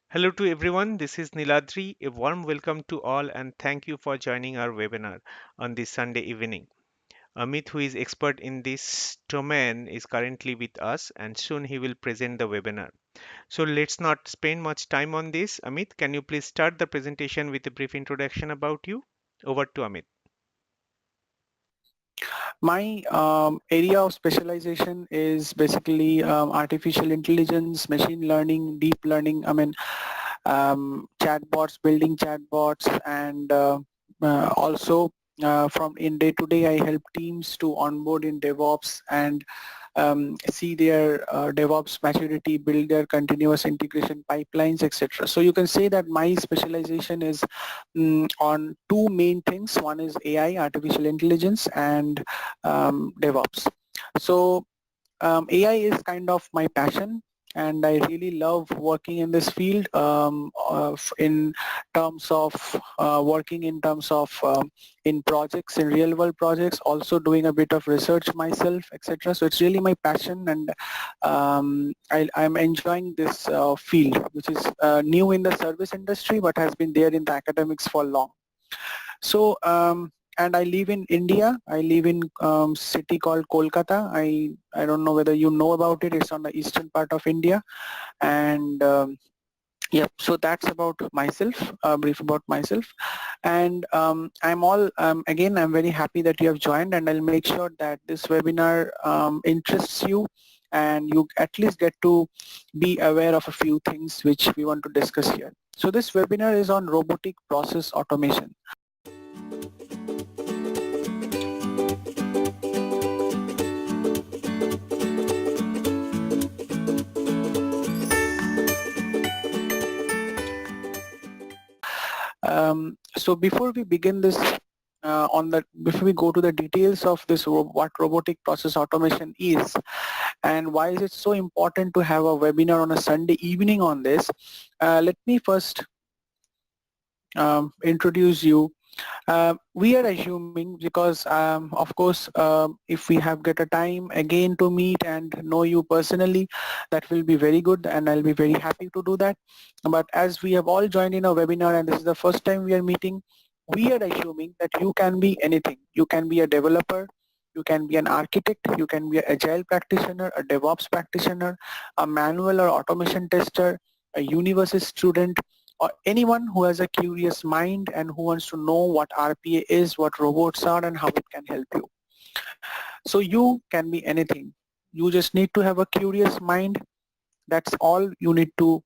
Hello to everyone. This is Niladri. A warm welcome to all and thank you for joining our webinar on this Sunday evening. Amit, who is expert in this domain, is currently with us and soon he will present the webinar. So let's not spend much time on this. Amit, can you please start the presentation with a brief introduction about you? Over to Amit. My area of specialization is basically artificial intelligence, machine learning, deep learning. Chatbots, building chatbots, and also from in day to day, I help teams to onboard in DevOps and see their DevOps maturity, build their continuous integration pipelines, etc. So you can say that my specialization is on two main things. One is AI, artificial intelligence, and DevOps. So AI is kind of my passion, and I really love working in this field in terms of working in terms of in projects, in real world projects, also doing a bit of research myself, etc. So it's really my passion, and I'm enjoying this field, which is new in the service industry, but has been there in the academics for long. So and I live in India. I live in city called Kolkata. I don't know whether you know about it. It's on the eastern part of India. And yeah, so that's about myself, brief about myself. And again, I'm very happy that you have joined, and I'll make sure that this webinar interests you and you at least get to be aware of a few things which we want to discuss here. So this webinar is on robotic process automation. So before we begin this, before we go to the details of this, what robotic process automation is, and why is it so important to have a webinar on a Sunday evening on this, let me first introduce you. We are assuming because of course if we have get a time again to meet and know you personally, that will be very good and I'll be very happy to do that. But as we have all joined in a webinar and this is the first time we are meeting, we are assuming that you can be anything. You can be a developer, you can be an architect, you can be an agile practitioner, a DevOps practitioner, a manual or automation tester, a university student, or anyone who has a curious mind and who wants to know what RPA is, what robots are, and how it can help you. So you can be anything. You just need to have a curious mind. That's all you need to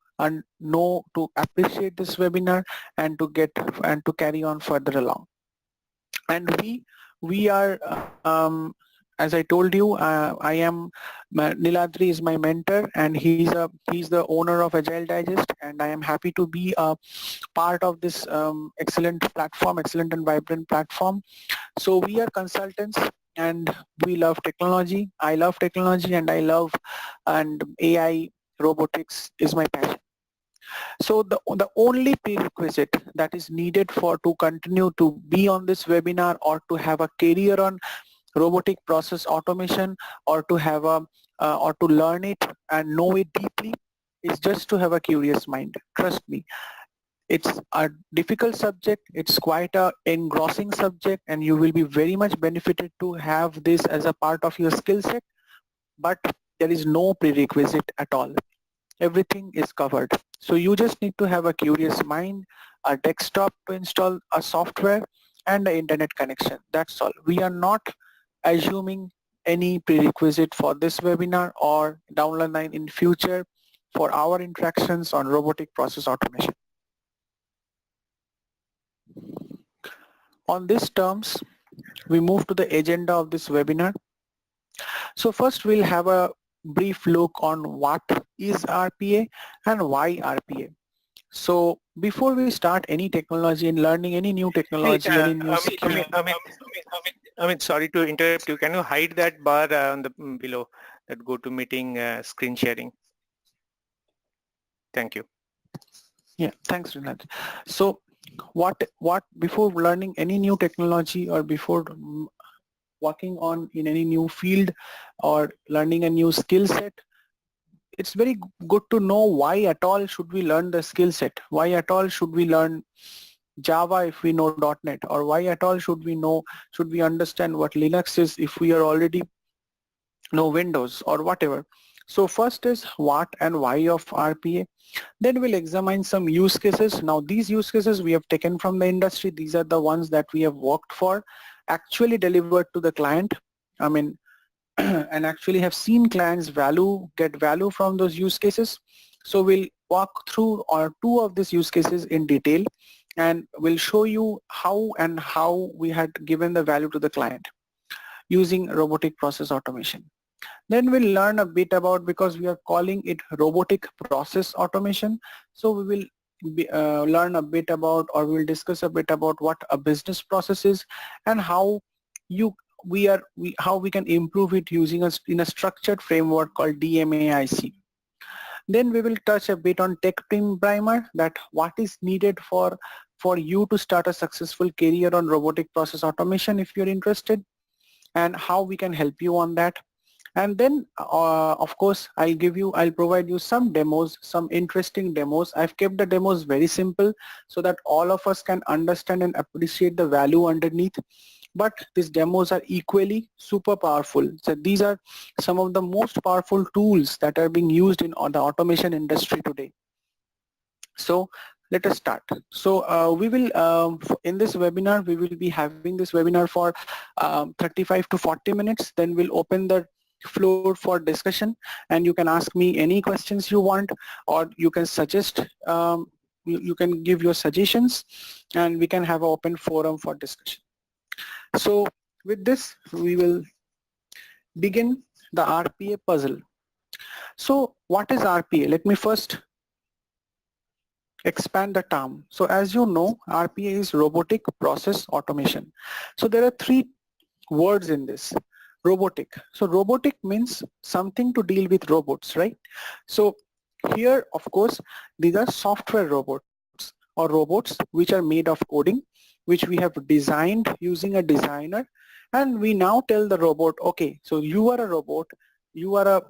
know to appreciate this webinar and to get and to carry on further along. And we are as I told you, I am Niladri is my mentor, and he's the owner of Agile Digest, and I am happy to be a part of this excellent platform, excellent and vibrant platform. So we are consultants and we love technology. I love technology and I love and AI robotics is my passion. So the only prerequisite that is needed for to continue to be on this webinar or to have a career on robotic process automation or to have a or to learn it and know it deeply is just to have a curious mind. Trust me, it's a difficult subject, it's quite a engrossing subject, and you will be very much benefited to have this as a part of your skill set, but there is no prerequisite at all. Everything is covered. So you just need to have a curious mind, a desktop to install a software, and an internet connection. That's all. We are not assuming any prerequisite for this webinar or down the line in future for our interactions on robotic process automation. On these terms, we move to the agenda of this webinar. So first we'll have a brief look on what is RPA and why RPA. So before we start any technology and learning any new Hey, technology, any new skill. Amit, sorry to interrupt you. Can you hide that bar on the below that go to meeting screen sharing? Thank you. Yeah, thanks, Rinat. So what before learning any new technology or before working on in any new field or learning a new skill set, it's very good to know why at all should we learn the skill set, why at all should we learn Java if we know .NET, or why at all should we understand what Linux is if we are already know Windows or whatever. So first is what and why of RPA. Then we'll examine some use cases. Now these use cases we have taken from the industry. These are the ones that we have worked for, actually delivered to the client. I mean, and actually have seen clients get value from those use cases. So we'll walk through or two of these use cases in detail, and we'll show you how we had given the value to the client using robotic process automation. Then we'll learn a bit about, because we are calling it robotic process automation, so we will learn a bit about, or we'll discuss a bit about what a business process is and how you how we can improve it using us in a structured framework called DMAIC. Then we will touch a bit on tech team primer, that what is needed for you to start a successful career on robotic process automation if you're interested, and how we can help you on that. And then of course I'll provide you some demos, some interesting demos. I've kept the demos very simple so that all of us can understand and appreciate the value underneath, but these demos are equally super powerful. So these are some of the most powerful tools that are being used in the automation industry today. So let us start. So we will in this webinar, we will be having this webinar for 35 to 40 minutes. Then we'll open the floor for discussion, and you can ask me any questions you want, or you can suggest, you can give your suggestions, and we can have an open forum for discussion. So with this, we will begin the RPA puzzle. So what is RPA? Let me first expand the term. So as you know, RPA is robotic process automation. So there are three words in this. Robotic. So robotic means something to deal with robots, right? So here, of course, these are software robots, or robots which are made of coding, which we have designed using a designer, and we now tell the robot, okay, so you are a robot, you are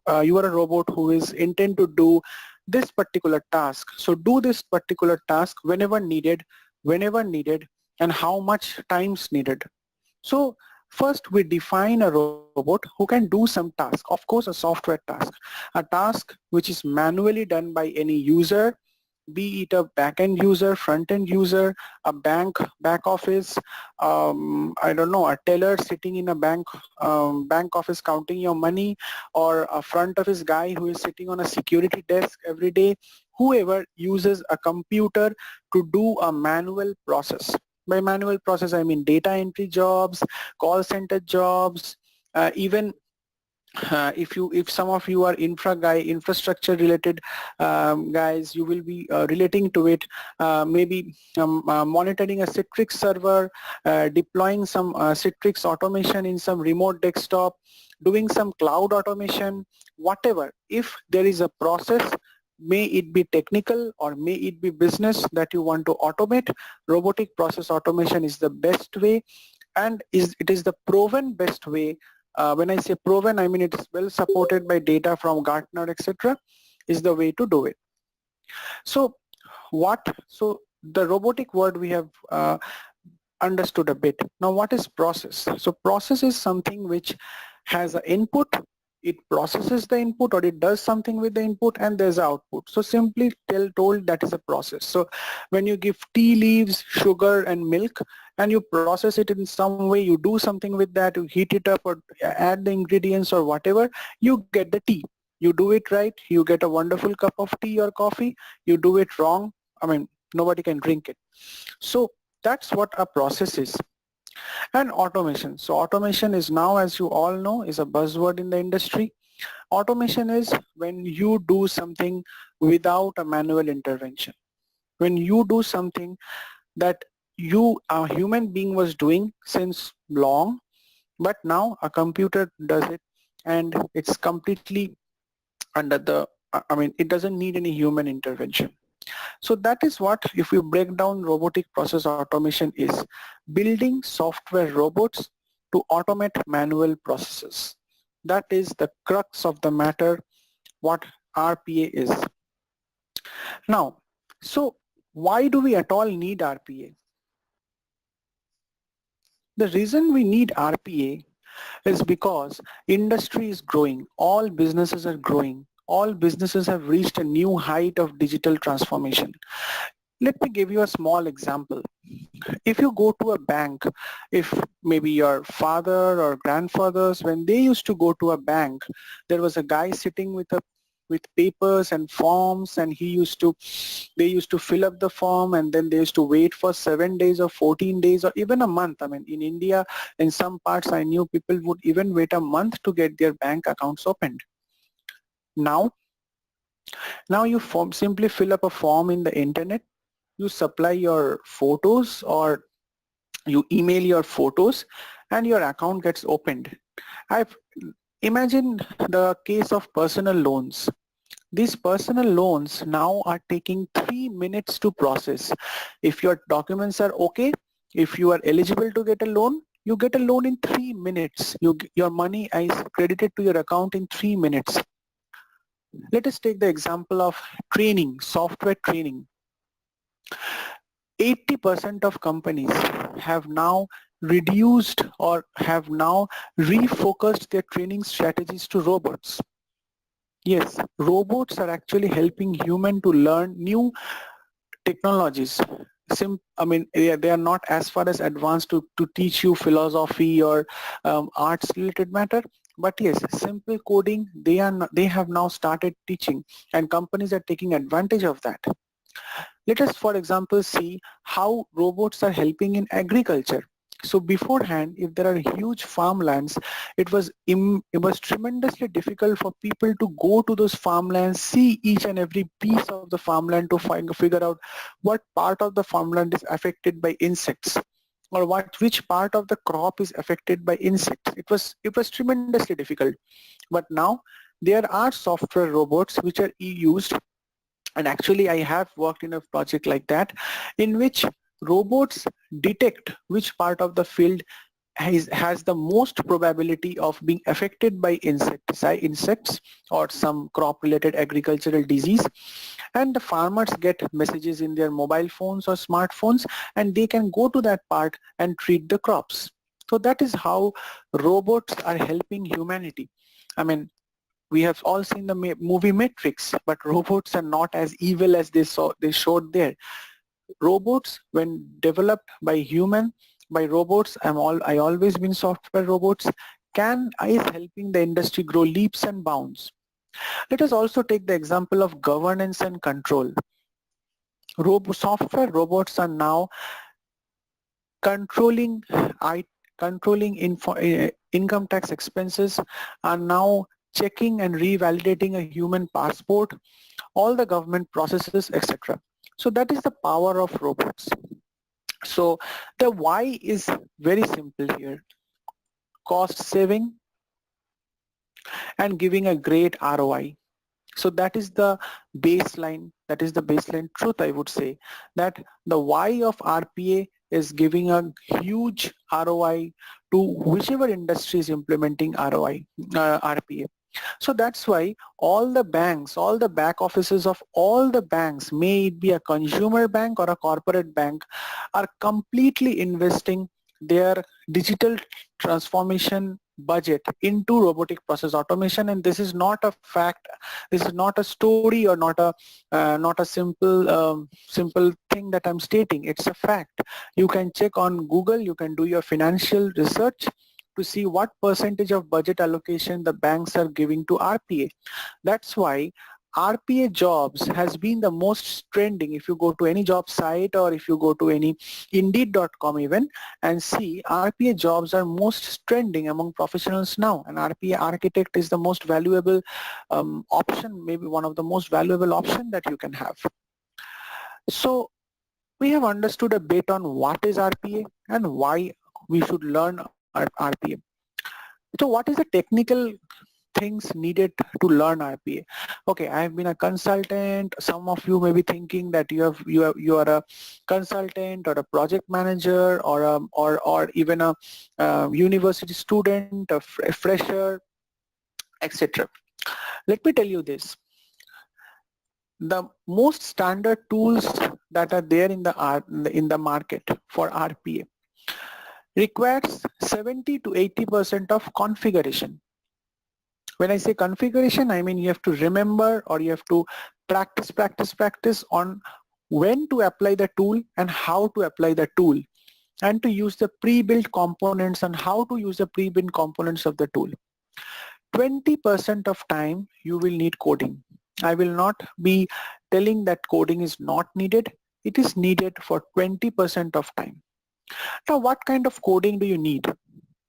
a robot who is intent to do this particular task. So do this particular task whenever needed, and how much times needed. So first we define a robot who can do some task, of course a software task, a task which is manually done by any user, be it a back-end user, front-end user, a back office, I don't know, a teller sitting in a bank office counting your money, or a front office guy who is sitting on a security desk every day, whoever uses a computer to do a manual process. By manual process, I mean data entry jobs, call center jobs, even if some of you are infrastructure related guys, you will be relating to it, maybe monitoring a Citrix server, deploying some Citrix automation in some remote desktop, doing some cloud automation, whatever. If there is a process, may it be technical or may it be business, that you want to automate, robotic process automation is the best way, and it is the proven best way. When I say proven, I mean it's well supported by data from Gartner, etc., is the way to do it. So so the robotic word we have understood a bit. Now what is process? So process is something which has an input, it processes the input, or it does something with the input, and there's an output. So simply told, that is a process. So when you give tea leaves, sugar and milk, and you process it in some way, you do something with that, you heat it up or add the ingredients or whatever, you get the tea. You do it right, you get a wonderful cup of tea or coffee. You do it wrong, I mean, nobody can drink it. So that's what a process is. And automation. So automation is now, as you all know, is a buzzword in the industry. Automation is when you do something without a manual intervention. When you do something that a human being was doing since long, but now a computer does it, and it's completely under I mean, it doesn't need any human intervention. So that is what, if we break down robotic process automation, is building software robots to automate manual processes. That is the crux of the matter what RPA is. Now, so why do we at all need RPA? The reason we need RPA is because industry is growing, all businesses are growing, all businesses have reached a new height of digital transformation. Let me give you a small example. If you go to a bank, if maybe your father or grandfathers, when they used to go to a bank, there was a guy sitting with papers and forms, and they used to fill up the form, and then they used to wait for 7 days or 14 days or even a month. I mean, in India, in some parts, I knew people would even wait a month to get their bank accounts opened. Now, you simply fill up a form in the internet, you supply your photos or you email your photos, and your account gets opened. I've Imagine the case of personal loans. These personal loans now are taking 3 minutes to process. If your documents are okay, if you are eligible to get a loan, you get a loan in 3 minutes. Your money is credited to your account in 3 minutes. Let us take the example of training, software training. 80% of companies have now reduced or have now refocused their training strategies to robots. Yes, robots are actually helping human to learn new technologies. I mean, they are not as far as advanced to teach you philosophy or arts related matter. But yes, simple coding, they have now started teaching, and companies are taking advantage of that. Let us, for example, see how robots are helping in agriculture. So beforehand, if there are huge farmlands, it was tremendously difficult for people to go to those farmlands, see each and every piece of the farmland to figure out what part of the farmland is affected by insects, or which part of the crop is affected by insects. It was tremendously difficult. But now there are software robots which are used, and actually I have worked in a project like that, in which robots detect which part of the field has the most probability of being affected by insects or some crop related agricultural disease, and the farmers get messages in their mobile phones or smartphones, and they can go to that part and treat the crops. So that is how robots are helping humanity. I mean, we have all seen the movie Matrix, but robots are not as evil as they showed there. Robots, when developed by robots, I always been software robots, is helping the industry grow leaps and bounds. Let us also take the example of governance and control. Software robots are now controlling I controlling income tax expenses, are now checking and revalidating a human passport, all the government processes, etc. So that is the power of robots. So the why is very simple here: cost saving and giving a great ROI. So that is the baseline truth, I would say, that the why of RPA is giving a huge ROI to whichever industry is implementing RPA. So that's why all the banks, all the back offices of all the banks, may it be a consumer bank or a corporate bank, are completely investing their digital transformation budget into robotic process automation. And this is not a fact, this is not a story, or not a simple thing that I'm stating. It's a fact. You can check on Google, you can do your financial research to see what percentage of budget allocation the banks are giving to RPA. That's why RPA jobs has been the most trending. If you go to any job site, or if you go to any indeed.com even, and see, RPA jobs are most trending among professionals now, and RPA architect is the most valuable option, maybe one of the most valuable option that you can have. So we have understood a bit on what is RPA and why we should learn RPA. So what is the technical things needed to learn RPA? Okay, I have been a consultant. Some of you may be thinking that you are a consultant or a project manager, or even a university student, a fresher, etc. Let me tell you this. The most standard tools that are there in the market for RPA requires 70 to 80% of configuration. When I say configuration, I mean you have to remember or you have to practice on when to apply the tool and how to apply the tool, and to use the pre-built components and how to use the pre-built components of the tool. 20% of time you will need coding. I will not be telling that coding is not needed. It is needed for 20% of time. Now, what kind of coding do you need?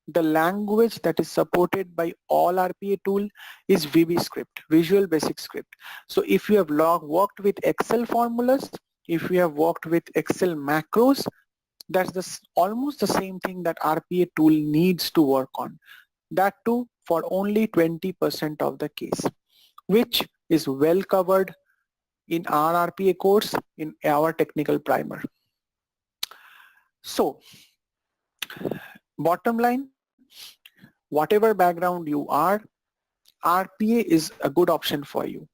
The language that is supported by all RPA tool is VB script, Visual Basic Script. So if you have worked with Excel formulas, if you have worked with Excel macros, that's almost the same thing that RPA tool needs to work on. That too for only 20% of the case, which is well covered in our RPA course in our technical primer. So bottom line, whatever background you are, RPA is a good option for you,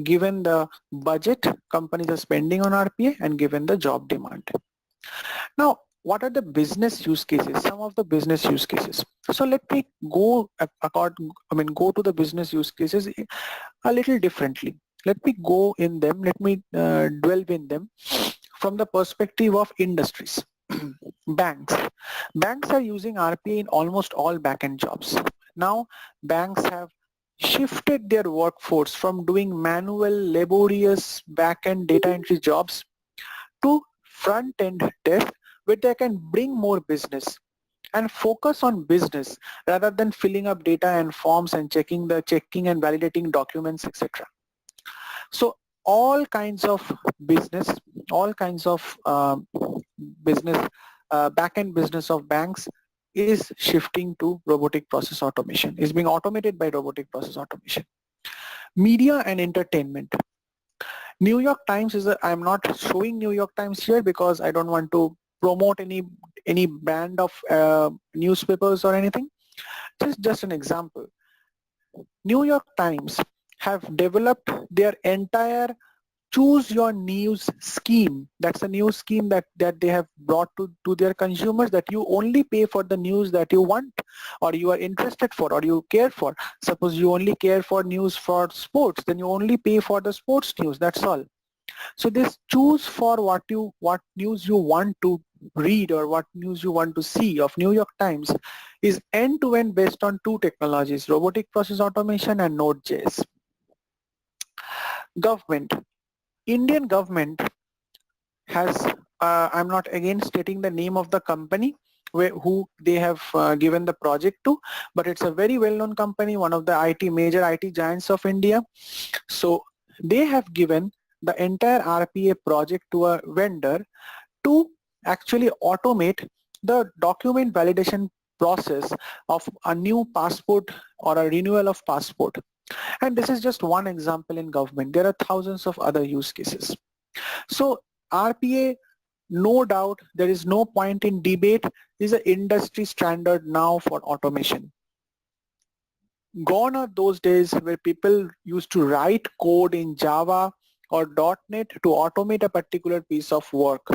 given the budget companies are spending on RPA and given the job demand. Now, what are the business use cases? Some of the business use cases. So let me go to the business use cases a little differently. Let me go in them. Let me delve in them from the perspective of industries. Banks. Banks are using RPA in almost all backend jobs. Now, banks have shifted their workforce from doing manual, laborious backend data entry jobs to front-end desk where they can bring more business and focus on business rather than filling up data and forms and checking and validating documents, etc. So all kinds of business, all kinds of business, back-end business of banks is shifting to robotic process automation, is being automated by robotic process automation. Media and entertainment. New York Times I'm not showing New York Times here because I don't want to promote any brand of newspapers or anything. Just an example. New York Times have developed their entire choose your news scheme. That's a new scheme that they have brought to their consumers, that you only pay for the news that you want or you are interested for or you care for. Suppose you only care for news for sports, then you only pay for the sports news. That's all. So this choose for what news you want to read or what news you want to see of New York Times is end-to-end based on two technologies, robotic process automation and Node.js. Government. Indian government has, I'm not again stating the name of the company who they have given the project to, but it's a very well-known company, one of the major IT giants of India. So they have given the entire RPA project to a vendor to actually automate the document validation process of a new passport or a renewal of passport. And this is just one example in government. There are thousands of other use cases. So RPA, no doubt, there is no point in debate, is an industry standard now for automation. Gone are those days where people used to write code in Java or .NET to automate a particular piece of work.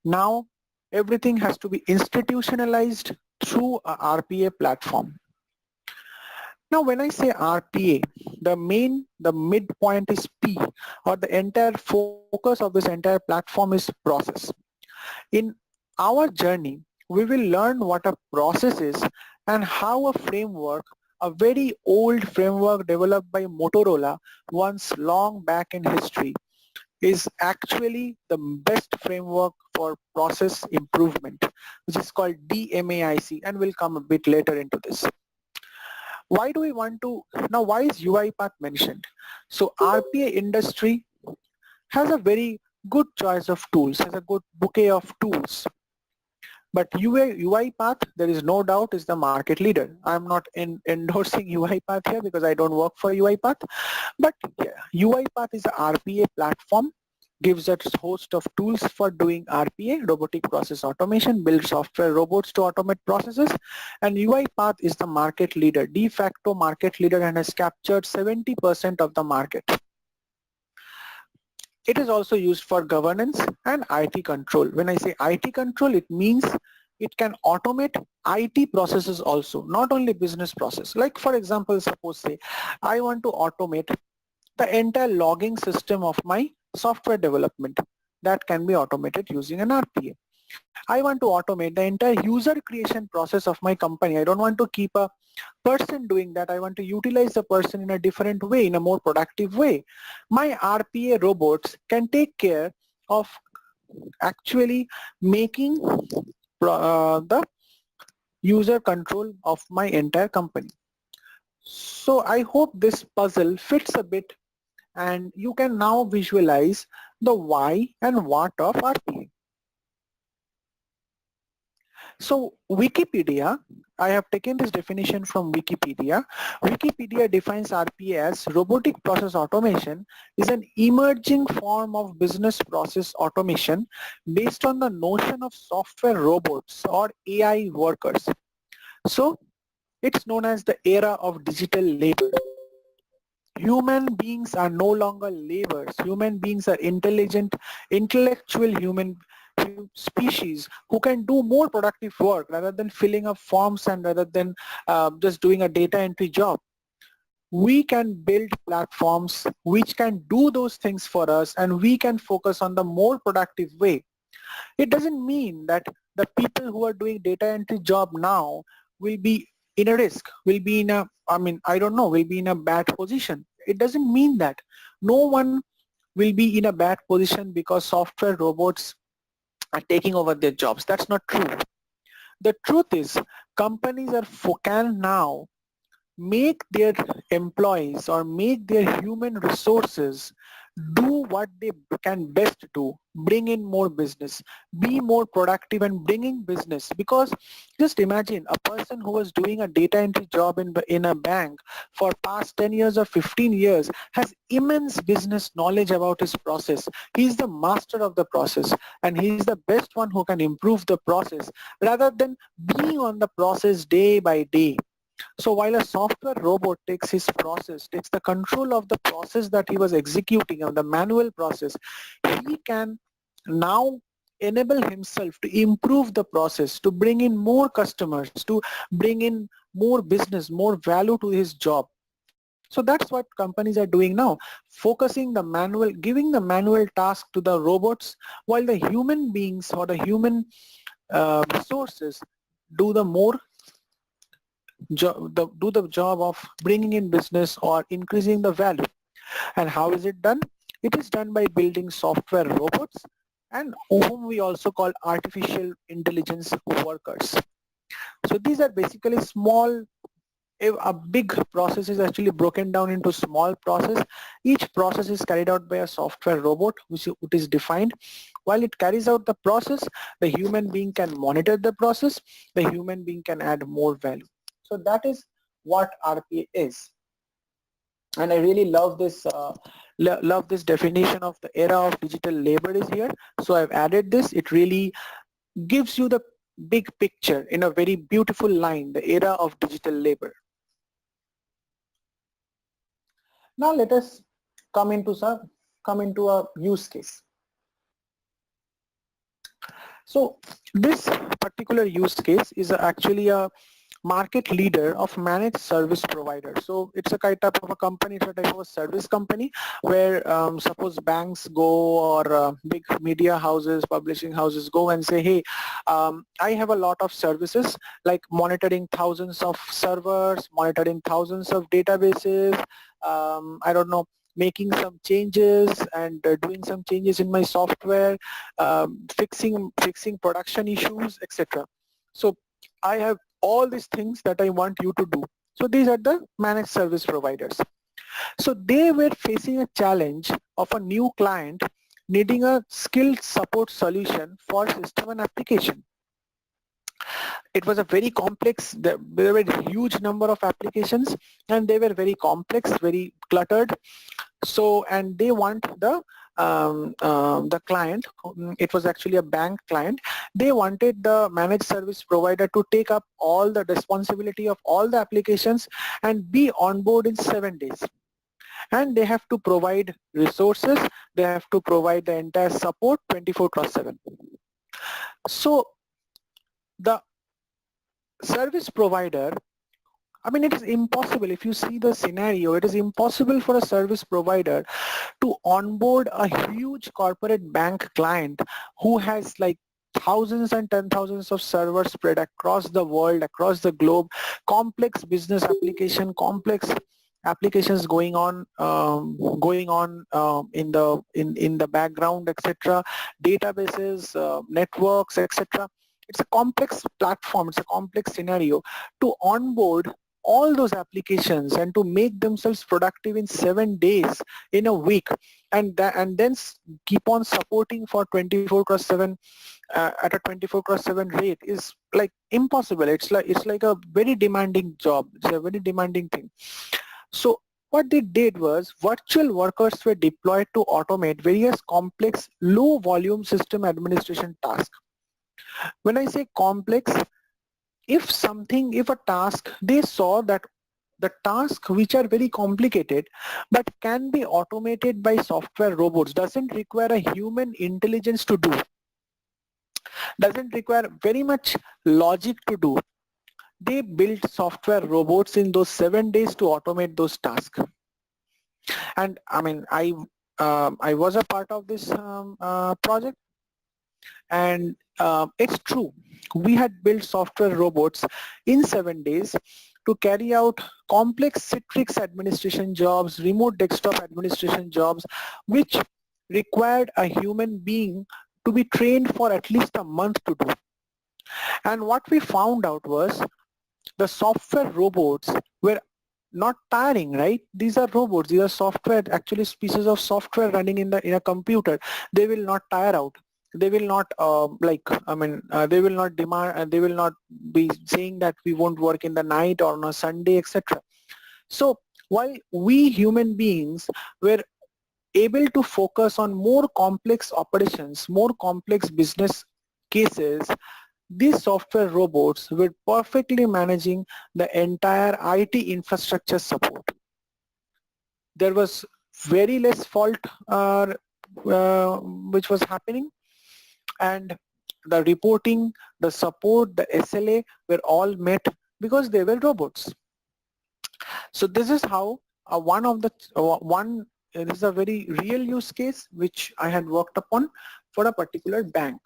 Now everything has to be institutionalized through a RPA platform. Now when I say RPA, the midpoint is P, or the entire focus of this entire platform is process. In our journey, we will learn what a process is and how a framework, a very old framework developed by Motorola once long back in history, is actually the best framework for process improvement, which is called DMAIC, and we'll come a bit later into this. Why do we want to, now why is UiPath mentioned? So RPA industry has a very good choice of tools, has a good bouquet of tools. But UiPath, there is no doubt, is the market leader. I'm not endorsing UiPath here because I don't work for UiPath. But yeah, UiPath is a RPA platform gives us a host of tools for doing RPA, Robotic Process Automation, build software robots to automate processes, and UiPath is the market leader, de facto market leader, and has captured 70% of the market. It is also used for governance and IT control. When I say IT control, it means it can automate IT processes also, not only business process. Like for example, suppose say I want to automate the entire logging system of my software development. That can be automated using an RPA. I want to automate the entire user creation process of my company. I don't want to keep a person doing that. I want to utilize the person in a different way, in a more productive way. My RPA robots can take care of actually making the user control of my entire company. So I hope this puzzle fits a bit and you can now visualize the why and what of RPA. So Wikipedia, I have taken this definition from Wikipedia. Wikipedia defines RPA as robotic process automation is an emerging form of business process automation based on the notion of software robots or AI workers. So it's known as the era of digital labor. Human beings are no longer laborers. Human beings are intelligent, intellectual human species who can do more productive work rather than filling up forms and rather than just doing a data entry job. We can build platforms which can do those things for us and we can focus on the more productive way. It doesn't mean that the people who are doing data entry job now will be in a risk, will be in a, I don't know, will be in a bad position. It doesn't mean that. No one will be in a bad position because software robots are taking over their jobs. That's not true. The truth is companies can now make their employees or make their human resources do what they can best do, bring in more business, be more productive and bring in business. Because just imagine a person who was doing a data entry job in a bank for past 10 years or 15 years has immense business knowledge about his process. He's the master of the process and he's the best one who can improve the process rather than being on the process day by day. So while a software robot takes his process, takes the control of the process that he was executing on the manual process, he can now enable himself to improve the process, to bring in more customers, to bring in more business, more value to his job. So that's what companies are doing now, focusing the manual, giving the manual task to the robots while the human beings or the human resources do the more do the job of bringing in business or increasing the value. And how is it done? It is done by building software robots and whom we also call artificial intelligence workers. So these are basically small, a big process is actually broken down into small process. Each process is carried out by a software robot which is defined. While it carries out the process, the human being can monitor the process, the human being can add more value. So that is what RPA is. And I really love this love this definition of the era of digital labor is here. So I've added this. It really gives you the big picture in a very beautiful line, the era of digital labor. Now let us come into a use case. So this particular use case is actually a market leader of managed service provider. So it's a kind of a company, it's a type of a service company where suppose banks go or big media houses, publishing houses go and say, hey, I have a lot of services like monitoring thousands of servers, monitoring thousands of databases, I don't know, making some changes and doing some changes in my software, fixing production issues, etc. So I have all these things that I want you to do. So these are the managed service providers. So they were facing a challenge of a new client needing a skilled support solution for system and application. It was a very complex, there were a huge number of applications and they were very complex, very cluttered. So, and they want the client, it was actually a bank client, they wanted the managed service provider to take up all the responsibility of all the applications and be on board in 7 days. And they have to provide resources, they have to provide the entire support 24/7. So the service provider, I mean, it is impossible. If you see the scenario, it is impossible for a service provider to onboard a huge corporate bank client who has like thousands and 10 thousands of servers spread across the world, across the globe, complex business application, complex applications going on in the background, etc., databases, networks, etc. It's a complex platform, it's a complex scenario to onboard all those applications and to make themselves productive in 7 days, in a week, and then keep on supporting for 24/7 at a 24/7 rate is like impossible. It's like a very demanding job. It's a very demanding thing. So what they did was virtual workers were deployed to automate various complex low volume system administration tasks. When I say complex, if a task, they saw that the tasks which are very complicated but can be automated by software robots, doesn't require a human intelligence to do, doesn't require very much logic to do, they built software robots in those 7 days to automate those tasks. And I mean, I was a part of this project, and it's true. We had built software robots in 7 days to carry out complex Citrix administration jobs, remote desktop administration jobs, which required a human being to be trained for at least a month to do. And what we found out was the software robots were not tiring, right? These are robots, these are software, actually pieces of software running in a computer. They will not tire out. They will not they will not demand, they will not be saying that we won't work in the night or on a Sunday, etc. So while we human beings were able to focus on more complex operations, more complex business cases, these software robots were perfectly managing the entire IT infrastructure support. There was very less fault which was happening, and the reporting, the support, the SLA were all met because they were robots. So this is how one of the one this is a very real use case which I had worked upon for a particular bank.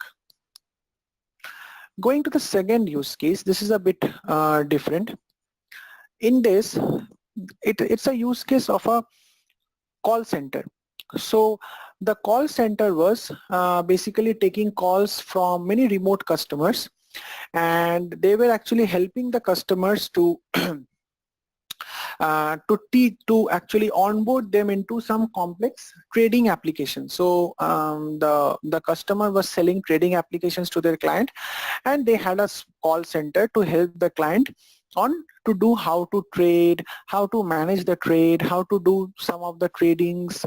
Going to the second use case, this is a bit different. In this, it's a use case of a call center. So the call center was basically taking calls from many remote customers, and they were actually helping the customers to to actually onboard them into some complex trading application. So the customer was selling trading applications to their client, and they had a call center to help the client on to do how to trade, how to manage the trade, how to do some of the tradings.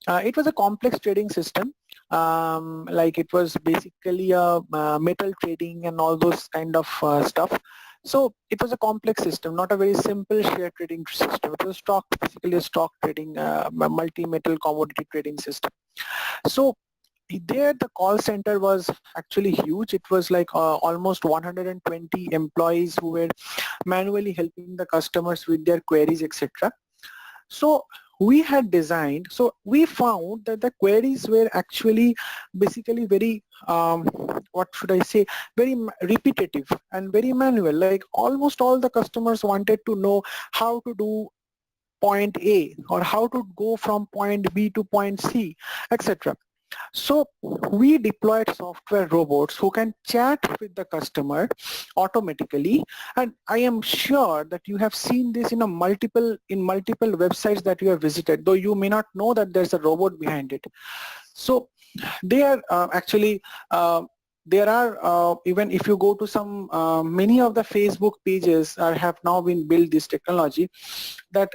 It was a complex trading system, like it was basically a metal trading and all those kind of stuff. So it was a complex system, not a very simple share trading system. It was basically a stock trading, multi-metal commodity trading system. So there the call center was actually huge. It was like almost 120 employees who were manually helping the customers with their queries, etc. So we had designed, so we found that the queries were actually basically very, what should I say, very repetitive and very manual. Like almost all the customers wanted to know how to do point A or how to go from point B to point C, etc. So we deployed software robots who can chat with the customer automatically, and I am sure that you have seen this in multiple websites that you have visited, though you may not know that there's a robot behind it. So they are actually there are even if you go to some many of the Facebook pages have now been built this technology, that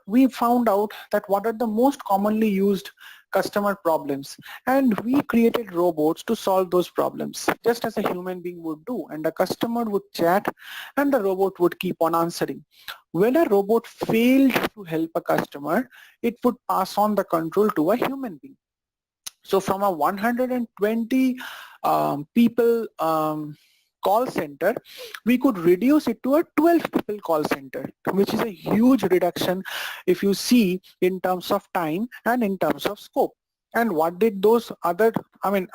we found out that what are the most commonly used customer problems, and we created robots to solve those problems just as a human being would do, and the customer would chat and the robot would keep on answering. When a robot failed to help a customer, it would pass on the control to a human being. So from a 120 people call center, we could reduce it to a 12 people call center, which is a huge reduction if you see in terms of time and in terms of scope. And what did those other, I'm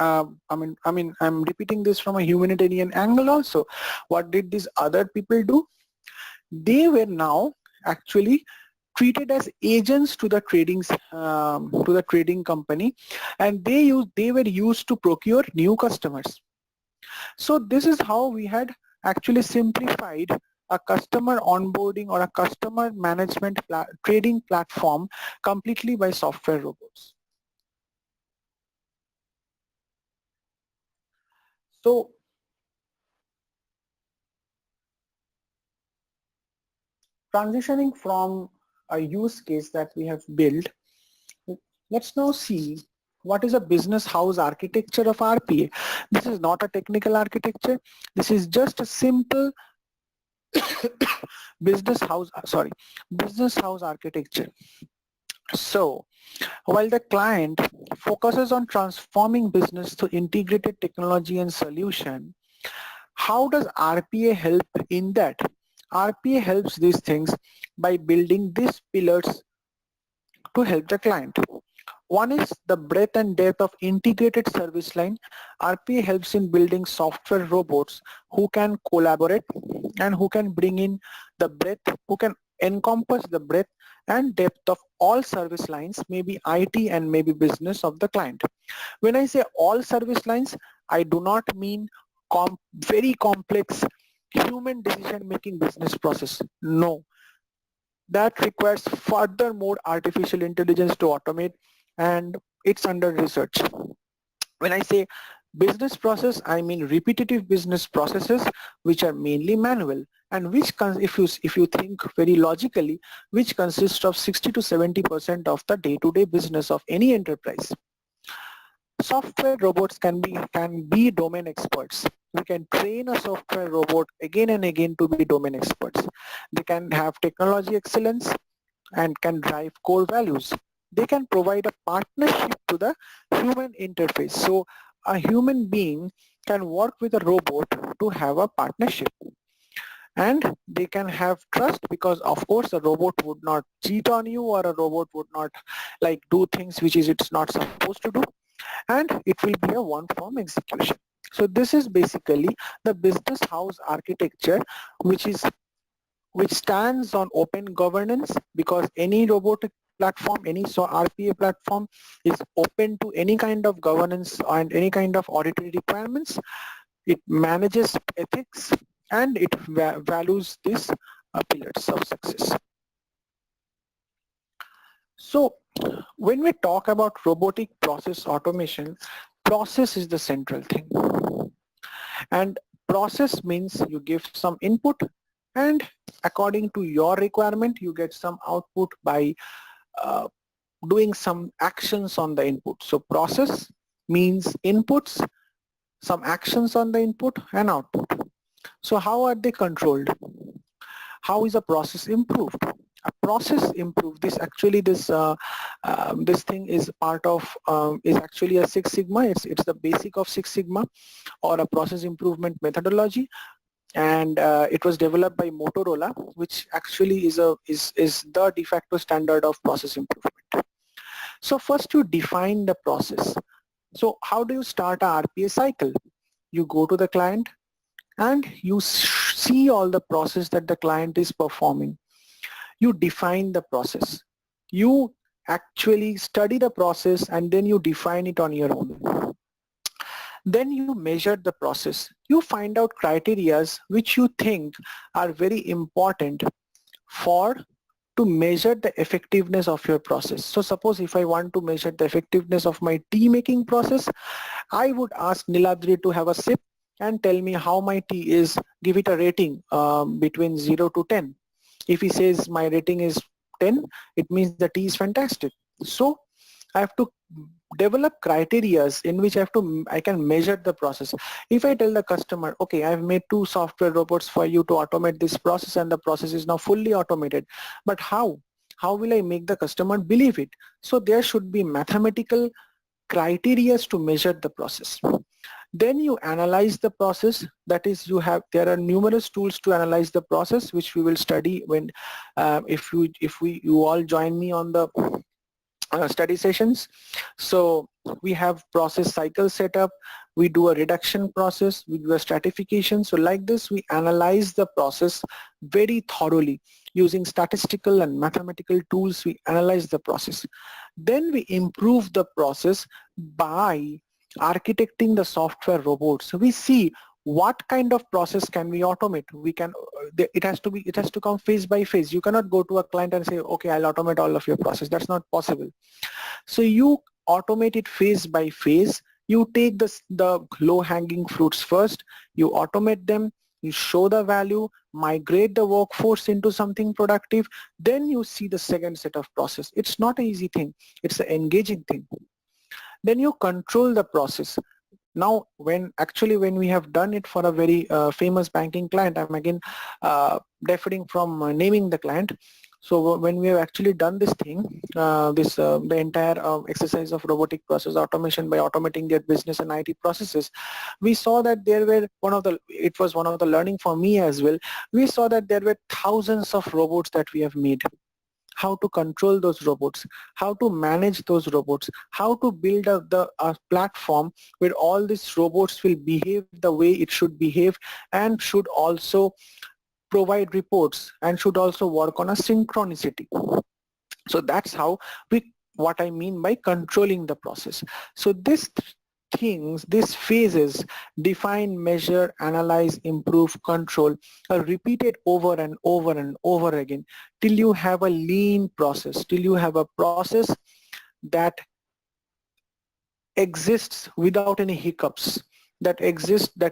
repeating this from a humanitarian angle also. What did these other people do? They were now actually treated as agents to the trading company, and they were used to procure new customers. So this is how we had actually simplified a customer onboarding or a customer management trading platform completely by software robots. So transitioning from a use case that we have built, let's now see what is a business house architecture of RPA. This is not a technical architecture. This is just a simple business house architecture. So while the client focuses on transforming business through integrated technology and solution, how does RPA help in that? RPA helps these things by building these pillars to help the client. One is the breadth and depth of integrated service line. RPA helps in building software robots who can collaborate and who can bring in the breadth, who can encompass the breadth and depth of all service lines, maybe IT and maybe business of the client. When I say all service lines, I do not mean very complex human decision making business process. No, that requires furthermore artificial intelligence to automate, and it's under research. When I say business process, I mean repetitive business processes which are mainly manual, and which if you think very logically, which consists of 60 to 70% of the day-to-day business of any enterprise. Software robots can be domain experts. We can train a software robot again and again to be domain experts. They can have technology excellence and can drive core values. They can provide a partnership to the human interface. So a human being can work with a robot to have a partnership, and they can have trust, because of course a robot would not cheat on you, or a robot would not like do things which is it's not supposed to do, and it will be a one form execution. So this is basically the business house architecture, which stands on open governance, because any robotic platform, any RPA platform is open to any kind of governance and any kind of auditory requirements. It manages ethics, and it values these pillars of success. So when we talk about robotic process automation, process is the central thing. And process means you give some input, and according to your requirement you get some output by uh, doing some actions on the input. So process means inputs, some actions on the input and output. So how are they controlled? How is a process improved? A process improved, this thing is part of is actually a Six Sigma. It's the basic of Six Sigma, or a process improvement methodology, and it was developed by Motorola, which actually is the de facto standard of process improvement. So first you define the process. So how do you start a RPA cycle? You go to the client and you see all the process that the client is performing. You define the process. You actually study the process and then you define it on your own. Then you measure the process. You find out criterias which you think are very important for to measure the effectiveness of your process. So suppose if I want to measure the effectiveness of my tea making process, I would ask Niladri to have a sip and tell me how my tea is, give it a rating between 0 to 10. If he says my rating is 10, it means the tea is fantastic. So I have to develop criterias in which I can measure the process. If I tell the customer, okay, I've made 2 software robots for you to automate this process and the process is now fully automated, but how will I make the customer believe it? So there should be mathematical criteria to measure the process. Then you analyze the process. That is, there are numerous tools to analyze the process, which we will study when you all join me on the study sessions. So we have process cycle setup, we do a reduction process, we do a stratification. So like this, we analyze the process very thoroughly using statistical and mathematical tools. We analyze the process. Then we improve the process by architecting the software robots. So we see what kind of process can we automate. It has to come phase by phase. You cannot go to a client and say, okay, I'll automate all of your process. That's not possible. So you automate it phase by phase. You take the low-hanging fruits first, you automate them, you show the value, migrate the workforce into something productive, then you see the second set of process. It's not an easy thing, it's an engaging thing. Then you control the process. Now, when we have done it for a very famous banking client, I'm again deferring from naming the client. So when we have actually done this thing, the entire exercise of robotic process automation by automating their business and IT processes, we saw that it was one of the learning for me as well. We saw that there were thousands of robots that we have made. How to control those robots, how to manage those robots, how to build a platform where all these robots will behave the way it should behave and should also provide reports and should also work on a synchronicity. So that's how what I mean by controlling the process. So these phases, define, measure, analyze, improve, control, are repeated over and over and over again till you have a lean process, till you have a process that exists without any hiccups, that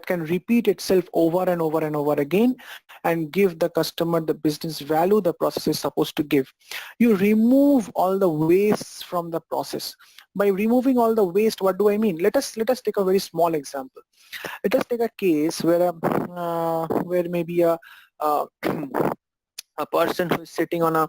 can repeat itself over and over and over again and give the customer the business value the process is supposed to give. You remove all the wastes from the process. By removing all the waste, what do I mean? Let us take a very small example. Let us take a case where maybe uh, a person who is sitting on a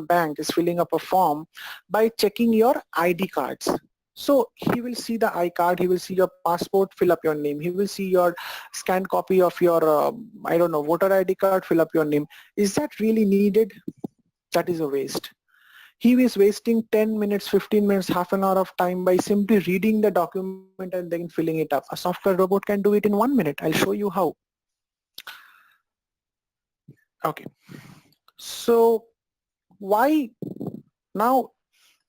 bank is filling up a form by checking your ID cards. So he will see the iCard, he will see your passport, fill up your name. He will see your scanned copy of your, I don't know, voter ID card, fill up your name. Is that really needed? That is a waste. He is wasting 10 minutes, 15 minutes, half an hour of time by simply reading the document and then filling it up. A software robot can do it in 1 minute. I'll show you how. Okay. So why now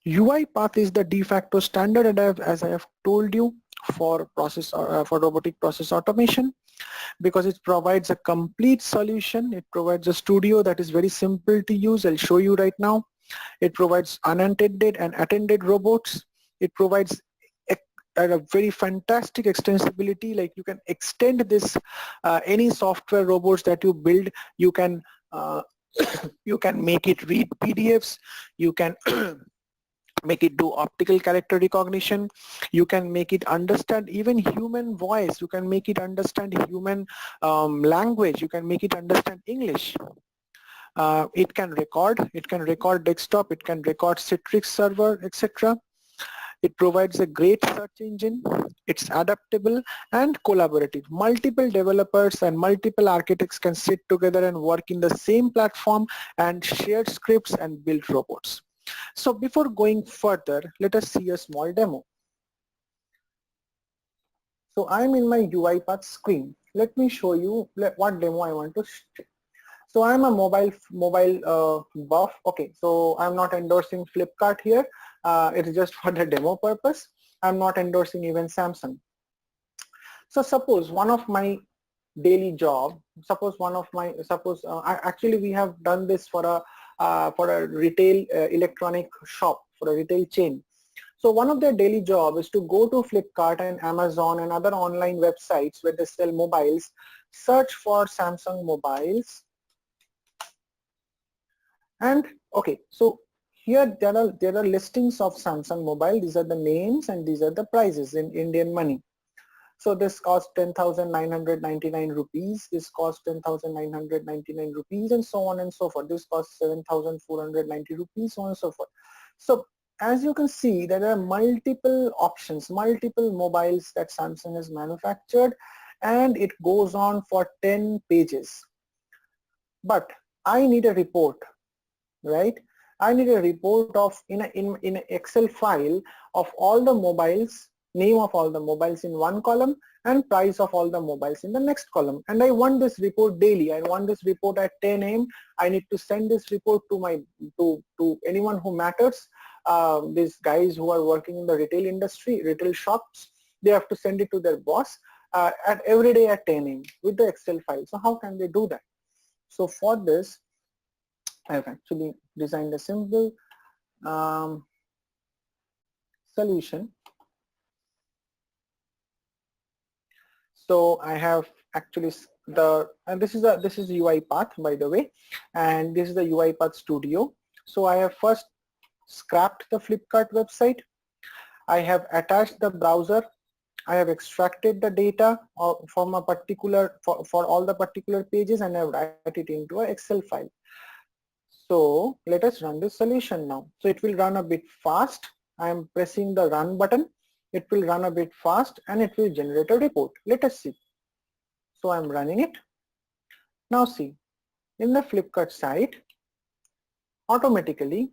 UiPath is the de facto standard, and as I have told you, for robotic process automation, because it provides a complete solution. It provides a studio that is very simple to use. I'll show you right now. It provides unattended and attended robots. It provides a very fantastic extensibility. Like you can extend this any software robots that you build. You can you can make it read PDFs. You can make it do optical character recognition. You can make it understand even human voice. You can make it understand human language. You can make it understand English. It can record desktop, it can record Citrix server, etc. It provides a great search engine. It's adaptable and collaborative. Multiple developers and multiple architects can sit together and work in the same platform and share scripts and build robots. So before going further, let us see a small demo. So I'm in my UiPath screen. Let me show you what demo I want to show. So I'm a mobile buff. Okay, so I'm not endorsing Flipkart here. It's just for the demo purpose. I'm not endorsing even Samsung. So suppose one of my daily job, actually we have done this for a retail electronic shop, for a retail chain. So one of their daily job is to go to Flipkart and Amazon and other online websites where they sell mobiles, search for Samsung mobiles, And okay, so here there are listings of Samsung mobile. These are the names and these are the prices in Indian money. So this cost 10,999 rupees, this cost 10,999 rupees, and so on and so forth. This costs 7,490 rupees, so on and so forth. So as you can see, there are multiple options, multiple mobiles that Samsung has manufactured, and it goes on for 10 pages. But I need a report, right? I need a report of in an Excel file of all the mobiles, name of all the mobiles in one column and price of all the mobiles in the next column. And I want this report daily. I want this report at 10 a.m. I need to send this report to my to anyone who matters. These guys who are working in the retail industry, retail shops, they have to send it to their boss at every day at 10 a.m. with the Excel file. So how can they do that? So for this, I've actually designed a simple um, solution. So I have actually and this is UiPath, by the way, and this is the UiPath Studio. So I have first scrapped the Flipkart website. I have attached the browser. I have extracted the data from a particular for all the particular pages, and I write it into an Excel file. So let us run this solution now. So it will run a bit fast. I am pressing the run button. It will run a bit fast and it will generate a report. Let us see. So I am running it. Now see, in the Flipkart site, automatically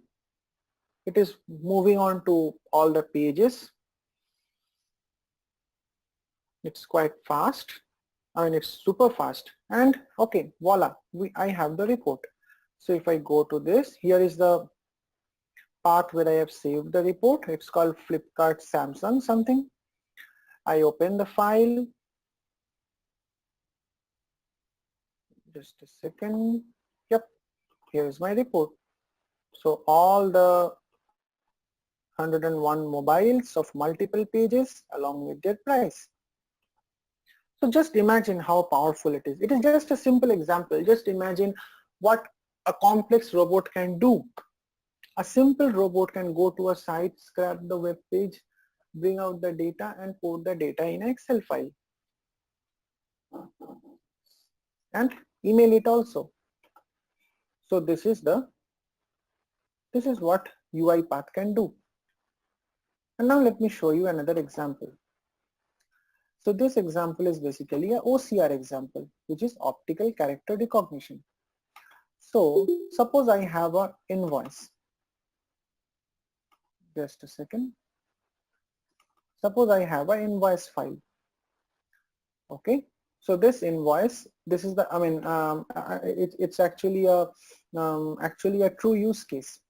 it is moving on to all the pages. It's quite fast. I mean, it's super fast. And okay, voila, I have the report. So if I go to this, here is the path where I have saved the report. It's called Flipkart Samsung something. I open the file. Just a second. Yep, here is my report. So all the 101 mobiles of multiple pages along with their price. So just imagine how powerful it is. It is just a simple example. Just imagine what a complex robot can do. A simple robot can go to a site, scrap the web page, bring out the data and put the data in an Excel file and email it also. So this is what UiPath can do. And now let me show you another example. So this example is basically a OCR example, which is optical character recognition. So suppose I have an invoice. Just a second. Suppose I have an invoice file. Okay. So this invoice, this is the, I mean, it's actually a true use case.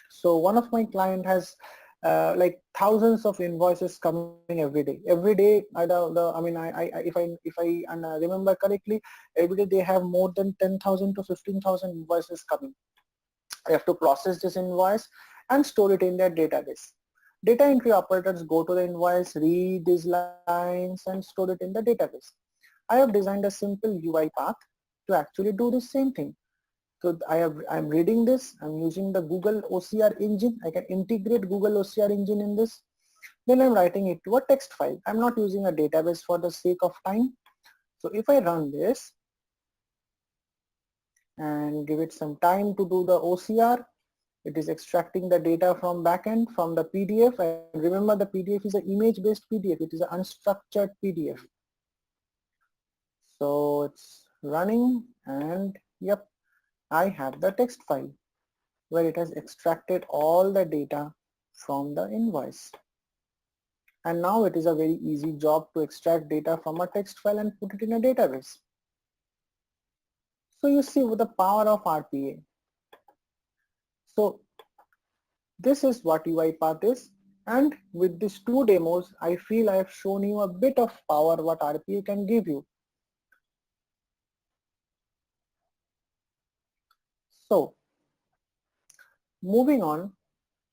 So one of my client has like thousands of invoices coming every day. Every day, I mean, if I remember correctly, every day they have more than 10,000 to 15,000 invoices coming. I have to process this invoice and store it in their database. Data entry operators go to the invoice, read these lines and store it in the database. I have designed a simple UI path to actually do the same thing. So I'm reading this, I'm using the Google OCR engine. I can integrate Google OCR engine in this. Then I'm writing it to a text file. I'm not using a database for the sake of time. So if I run this and give it some time to do the OCR, it is extracting the data from backend from the PDF. And remember, the PDF is an image-based PDF. It is an unstructured PDF. So it's running and yep, I have the text file where it has extracted all the data from the invoice. And now it is a very easy job to extract data from a text file and put it in a database. So you see with the power of RPA. So this is what UiPath is. And with these two demos, I feel I have shown you a bit of power what RPA can give you. So moving on,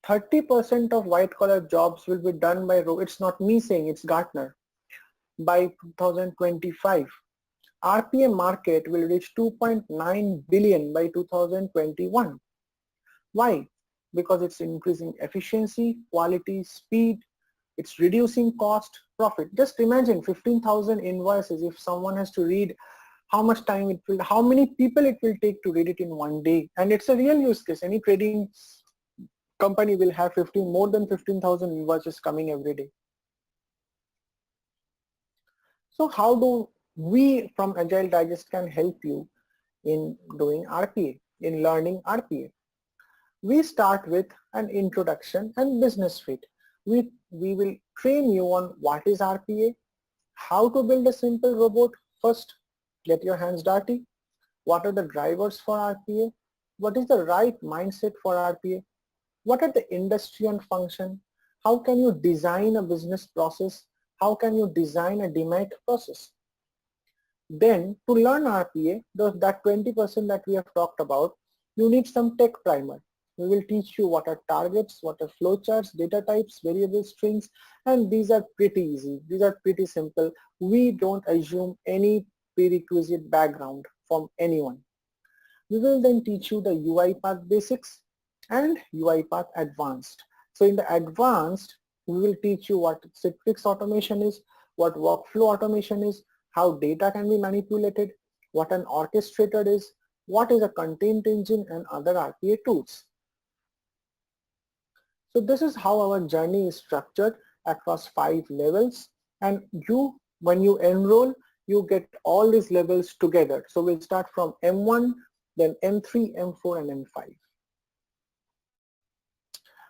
30% of white collar jobs will be done by robots. It's not me saying, it's Gartner. By 2025, RPA market will reach 2.9 billion by 2021. Why? Because it's increasing efficiency, quality, speed, it's reducing cost, profit. Just imagine 15,000 invoices. If someone has to read, how much time it will, how many people it will take to read it in one day. And it's a real use case. Any trading company will have more than 15,000 invoices coming every day. So how do we from Agile Digest can help you in doing RPA, in learning RPA? We start with an introduction and business fit. We will train you on what is RPA, how to build a simple robot first, get your hands dirty, what are the drivers for RPA, what is the right mindset for RPA, what are the industry and function, how can you design a business process, how can you design a DMAIC process. Then to learn RPA, that 20% that we have talked about, you need some tech primer. We will teach you what are targets, what are flowcharts, data types, variable strings, and these are pretty easy. These are pretty simple. We don't assume any prerequisite background from anyone. We will then teach you the UiPath basics and UiPath advanced. So in the advanced, we will teach you what Citrix automation is, what workflow automation is, how data can be manipulated, what an orchestrator is, what is a content engine and other RPA tools. So this is how our journey is structured across 5 levels, and when you enroll, you get all these levels together. So we'll start from M1, then M3, M4 and M5.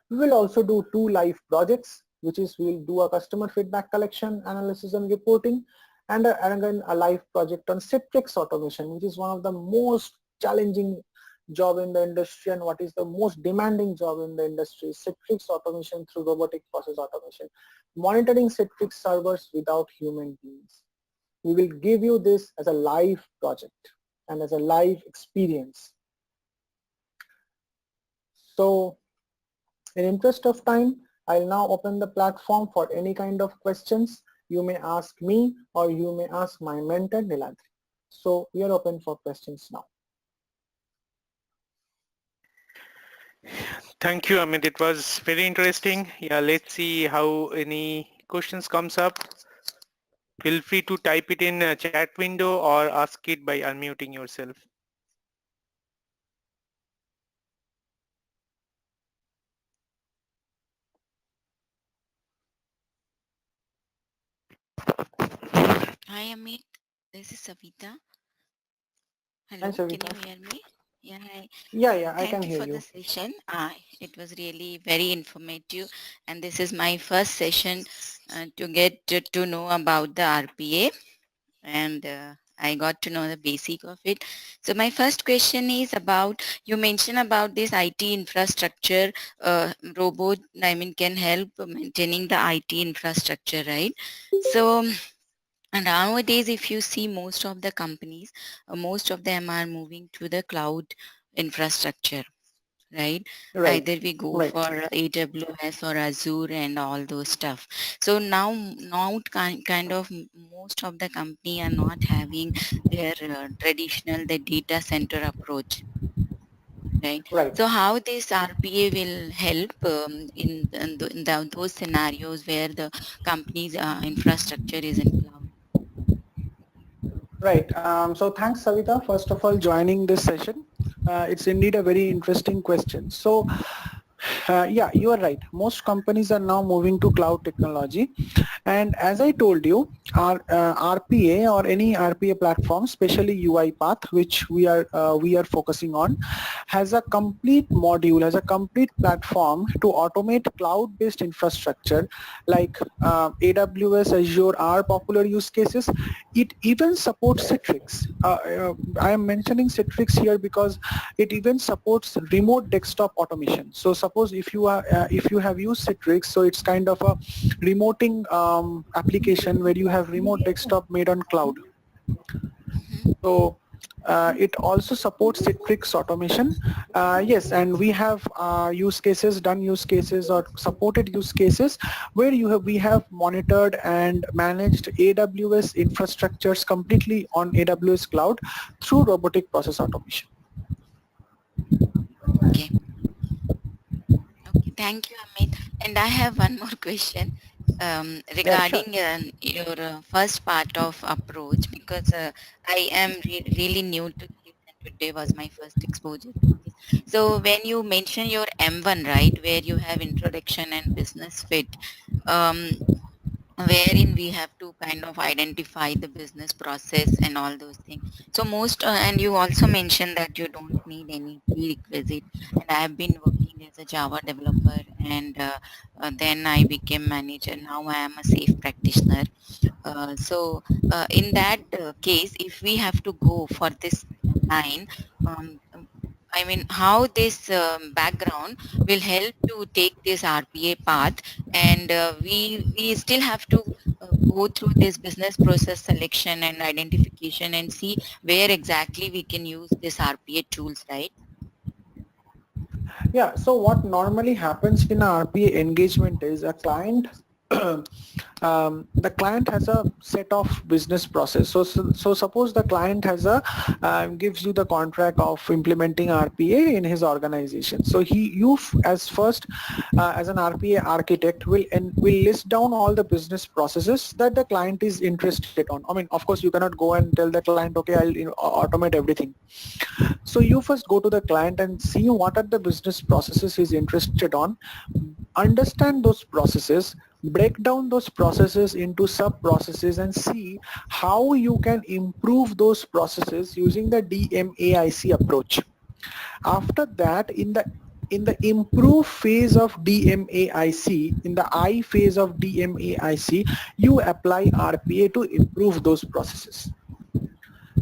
We will also do 2 live projects, which is we'll do a customer feedback collection, analysis and reporting, and again a live project on Citrix automation, which is one of the most challenging job in the industry and what is the most demanding job in the industry, Citrix automation through robotic process automation, monitoring Citrix servers without human beings. We will give you this as a live project and as a live experience. So in interest of time, I'll now open the platform for any kind of questions. You may ask me or you may ask my mentor Niladri. So we are open for questions now. Thank you, Amit. It was very interesting. Yeah, let's see how any questions comes up. Feel free to type it in a chat window or ask it by unmuting yourself. Hi Amit, this is Savita. Hi Hello, can Savita. you hear me? Yeah, hi. Yeah, I can Thank you hear for the you. session. It was really very informative, and this is my first session to get to know about the RPA, and I got to know the basic of it. So my first question is about, you mentioned about this IT infrastructure, robot, I mean, can help maintaining the IT infrastructure, right? So and nowadays, if you see most of the companies, most of them are moving to the cloud infrastructure, right? Right, Either we go right. for AWS or Azure and all those stuff. So now kind of most of the company are not having their traditional the data center approach, right? Right. So how this RPA will help in those scenarios where the company's infrastructure is in cloud? Right. So thanks, Savita, first of all, joining this session. It's indeed a very interesting question. So yeah, you are right. Most companies are now moving to cloud technology. And as I told you, our RPA or any RPA platform, especially UiPath, which we are focusing on, has a complete module, has a complete platform to automate cloud-based infrastructure like AWS, Azure are popular use cases. It even supports Citrix. I am mentioning Citrix here because it even supports remote desktop automation. So suppose if you have used Citrix, so it's kind of a remoting application where you have remote desktop made on cloud. Mhm. So it also supports Citrix automation. Yes, and we have done use cases or supported use cases where we have monitored and managed AWS infrastructures completely on AWS cloud through robotic process automation. Okay. Thank you, Amit. And I have one more question Yeah, sure. regarding your first part of approach, because I am really new to this and today was my first exposure to this. So when you mention your M1, right, where you have introduction and business fit, um, wherein we have to kind of identify the business process and all those things. So most and you also mentioned that you don't need any prerequisite, and I have been working as a Java developer, and then I became manager. Now I am a safe practitioner. In that case, if we have to go for this line, I mean, how this background will help to take this RPA path, and we still have to go through this business process selection and identification and see where exactly we can use this RPA tools, right? Yeah, so what normally happens in a RPA engagement is a client the client has a set of business process. So suppose the client has a gives you the contract of implementing RPA in his organization. So as first as an RPA architect will list down all the business processes that the client is interested on. I mean, of course, you cannot go and tell the client, okay, I'll automate everything. So you first go to the client and see what are the business processes he's interested on, understand those processes, break down those processes into sub-processes and see how you can improve those processes using the DMAIC approach. After that, in the improve phase of DMAIC, in the I phase of DMAIC, you apply RPA to improve those processes.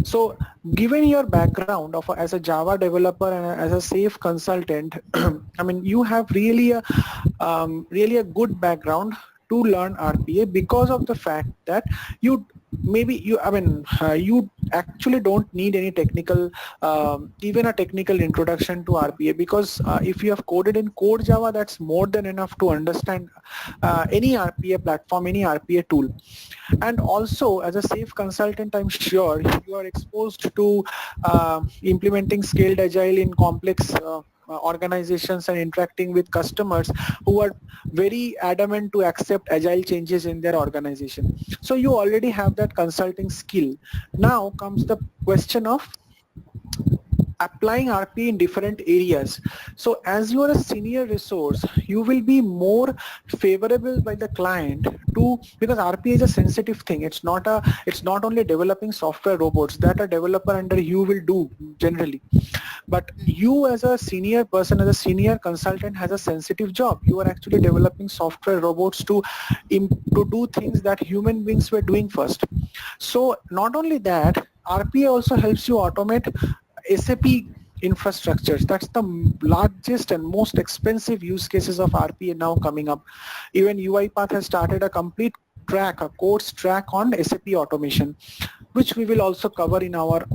So given your background as a Java developer and as a safe consultant, I mean, you have really a good background to learn RPA because of the fact that you actually don't need any technical, even a technical introduction to RPA, because if you have coded in Code Java, that's more than enough to understand any RPA platform, any RPA tool. And also, as a safe consultant, I'm sure you are exposed to implementing scaled agile in complex organizations and interacting with customers who are very adamant to accept agile changes in their organization. So you already have that consulting skill. Now comes the question of applying RPA in different areas. So as you are a senior resource, you will be more favorable by the client to, because RPA is a sensitive thing. It's not only developing software robots that a developer under you will do generally, but you as a senior person, as a senior consultant, has a sensitive job. You are actually developing software robots to do things that human beings were doing first. So not only that, RPA also helps you automate SAP infrastructures. That's the largest and most expensive use cases of RPA now coming up. Even UiPath has started a complete track, a course track on SAP automation, which we will also cover in our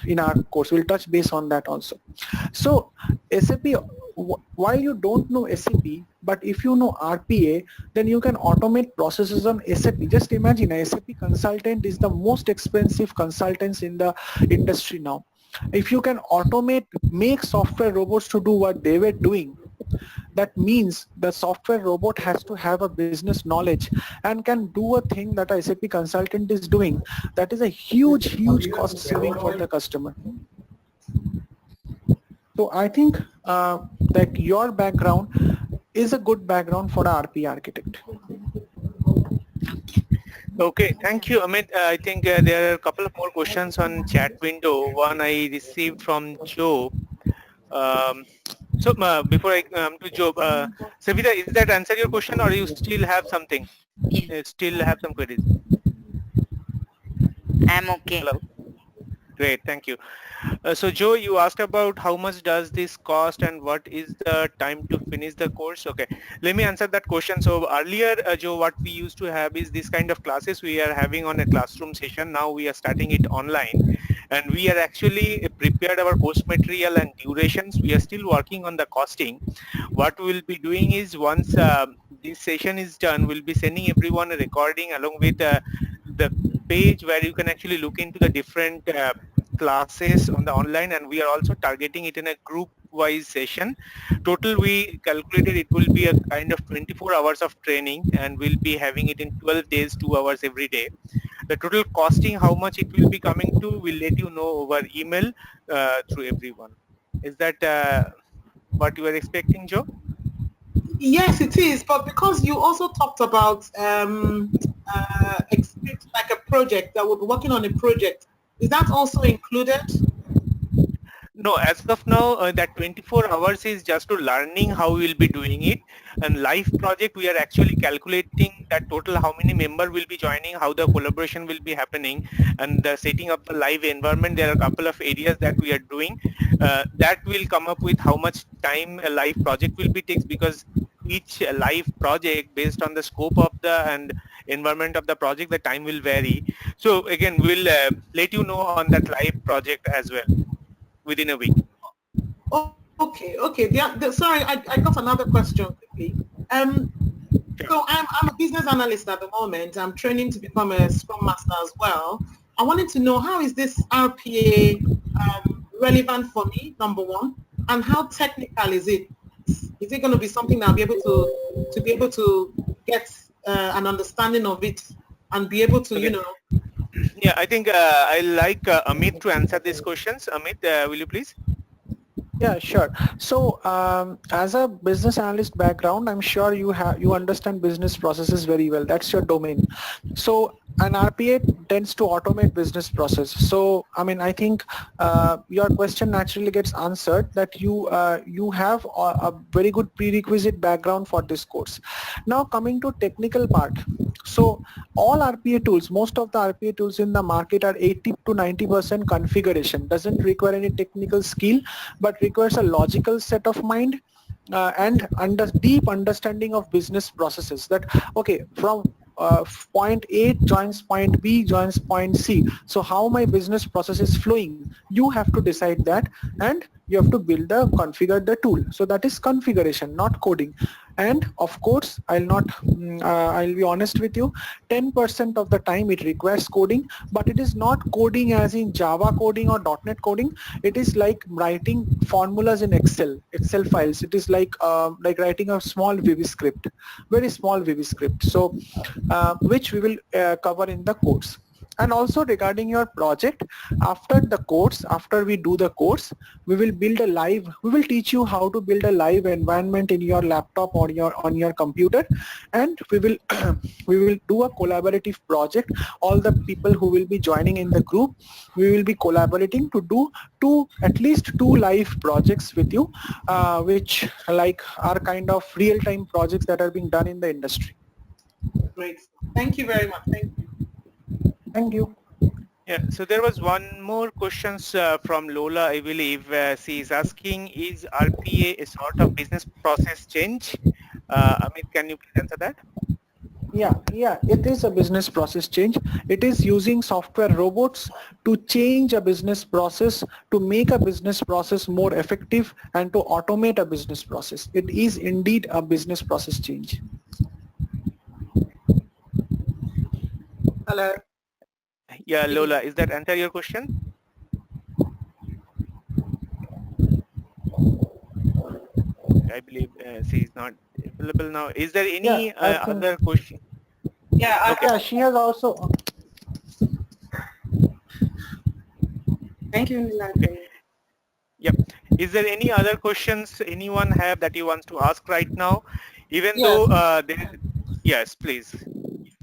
in our course. We'll touch base on that also. So SAP, while you don't know SAP, but if you know RPA, then you can automate processes on SAP. Just imagine a SAP consultant is the most expensive consultants in the industry now. If you can make software robots to do what they were doing, that means the software robot has to have a business knowledge and can do a thing that a SAP consultant is doing. That is a huge cost saving for the customer. So I think that your background is a good background for an RP architect. Okay, thank you, Amit. I think there are a couple of more questions on chat window. One I received from Joe. Um, before I come to Joe, Savita, is that answer your question, or you still have something? Yes, Still have some queries? I'm okay. Hello. Great, thank you. So Joe, you asked about how much does this cost and what is the time to finish the course. Okay, let me answer that question. So earlier, Joe, what we used to have is this kind of classes we are having on a classroom session. Now we are starting it online, and we are actually prepared our course material and durations. We are still working on the costing. What we will be doing is once this session is done, we'll be sending everyone a recording along with the page where you can actually look into the different classes on the online, and we are also targeting it in a group week-wise session. Total, we calculated it will be a kind of 24 hours of training, and we'll be having it in 12 days, 2 hours every day. The total costing, how much it will be coming to, we'll let you know over email through everyone. Is that what you were expecting, Joe? Yes, it is. But because you also talked about like a project that we'll be working on a project, is that also included? No, as of now, that 24 hours is just to learning how we'll be doing it. And live project, we are actually calculating that total how many member will be joining, how the collaboration will be happening, and the setting up the live environment. There are a couple of areas that we are doing. That will come up with how much time a live project will be takes, because each live project, based on the scope of the and environment of the project, the time will vary. So again, we'll let you know on that live project as well within a week. Okay. Sorry, I got another question quickly. Sure. So I'm a business analyst at the moment. I'm training to become a Scrum Master as well. I wanted to know, how is this RPA relevant for me, number one, and how technical is it? Is it going to be something that I'll be able to get an understanding of it and be able to, Okay. Yeah, I think I like Amit to answer these questions. Amit, will you please? Yeah, sure. So as a business analyst background, I'm sure you understand business processes very well. That's your domain. So an RPA tends to automate business process. So I mean, I think your question naturally gets answered that you have a very good prerequisite background for this course. Now coming to technical part. So all RPA tools, most of the RPA tools in the market are 80 to 90% configuration. Doesn't require any technical skill, but requires a logical set of mind and deep understanding of business processes. That okay, from point A joins point B joins point C. So how my business process is flowing, you have to decide that, and you have to configure the tool. So that is configuration, not coding. And of course, I'll be honest with you, 10% of the time it requires coding, but it is not coding as in Java coding or .NET coding. It is like writing formulas in Excel files. It is like writing a small VB script, very small VB script. So which we will cover in the course. And also regarding your project, after we do the course, we will teach you how to build a live environment in your laptop or on your computer, and we will we will do a collaborative project. All the people who will be joining in the group, we will be collaborating to do at least 2 live projects with you, which like are kind of real-time projects that are being done in the industry. Great. Thank you very much. Thank you. Thank you. Yeah, so there was one more questions from Lola, I believe. She is asking, is RPA a sort of business process change? Amit, can you please answer that? Yeah, it is a business process change. It is using software robots to change a business process, to make a business process more effective, and to automate a business process. It is indeed a business process change. Hello. Yeah, Lola, is that answer your question? I believe she is not available now. Is there Yeah, any I think. other question? Yeah. Okay. Yeah, she has also. Thank you, Niladri. Yep. Is there any other questions anyone have that you want to ask right now? Even Yes. though yes, please.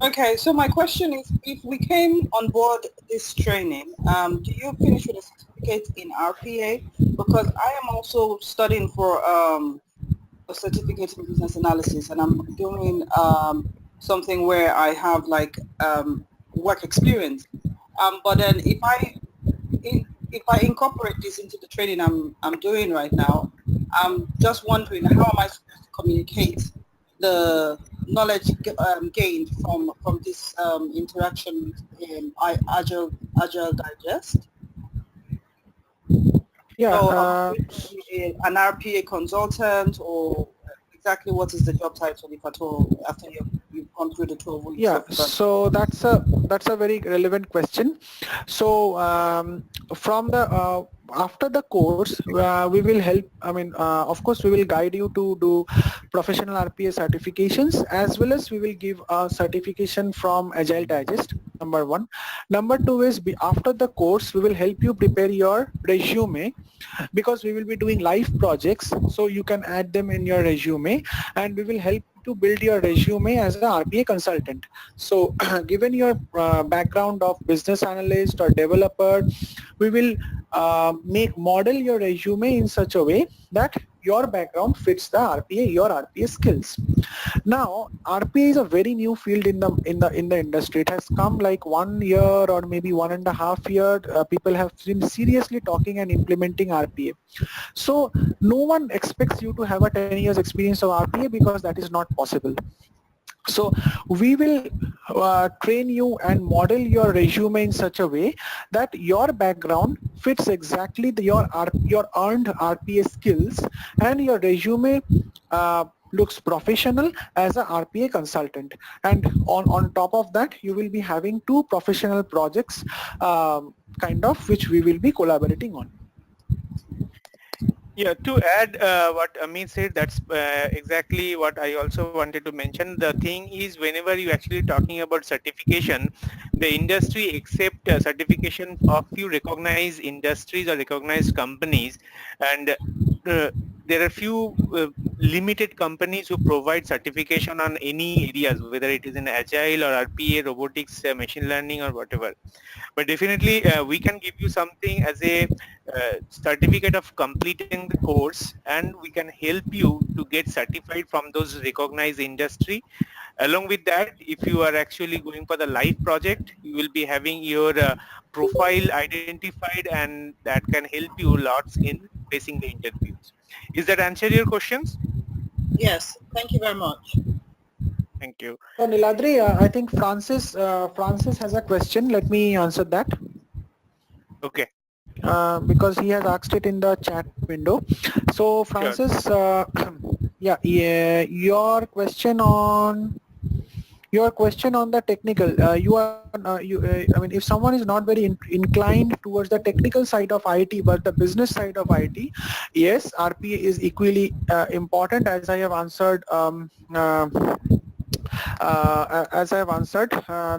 Okay, so my question is, if we came on board this training, do you finish with a certificate in RPA? Because I am also studying for a certificate in business analysis, and I'm doing something where I have like work experience. But then if I incorporate this into the training I'm doing right now, I'm just wondering, how am I supposed to communicate the knowledge gained from this interaction with Agile Digest? Yeah. So an RPA consultant, or exactly what is the job title, if at all, after you've gone through the 12 weeks? Yeah, so that's a very relevant question. So from the after the course, we will help, of course, we will guide you to do professional RPA certifications, as well as we will give a certification from Agile Digest, number one. Number two is after the course, we will help you prepare your resume, because we will be doing live projects, so you can add them in your resume, and we will help you to build your resume as an RPA consultant. So given your background of business analyst or developer, we will make model your resume in such a way that your background fits the RPA, your RPA skills. Now, RPA is a very new field in the industry. It has come like 1 year or maybe 1.5 years. People have been seriously talking and implementing RPA. So no one expects you to have a 10 years experience of RPA, because that is not possible. So we will train you and model your resume in such a way that your background fits exactly your earned RPA skills, and your resume looks professional as a RPA consultant. And on top of that, you will be having 2 professional projects kind of, which we will be collaborating on. Yeah, to add what Amit said, that's exactly what I also wanted to mention. The thing is, whenever you actually talking about certification, the industry accept certification of few recognized industries or recognized companies, and there are few limited companies who provide certification on any areas, whether it is in Agile or RPA, robotics, machine learning, or whatever. But definitely we can give you something as a certificate of completing the course, and we can help you to get certified from those recognized industry. Along with that, if you are actually going for the live project, you will be having your profile identified, and that can help you lots in facing the interviews. Is that answer your questions? Yes, thank you very much. Thank you. So Niladri, I think Francis has a question. Let me answer that. Okay. Because he has asked it in the chat window. So Francis, yeah, your question on the technical, if someone is not very inclined towards the technical side of IT but the business side of IT, yes, RPA is equally important, as I have answered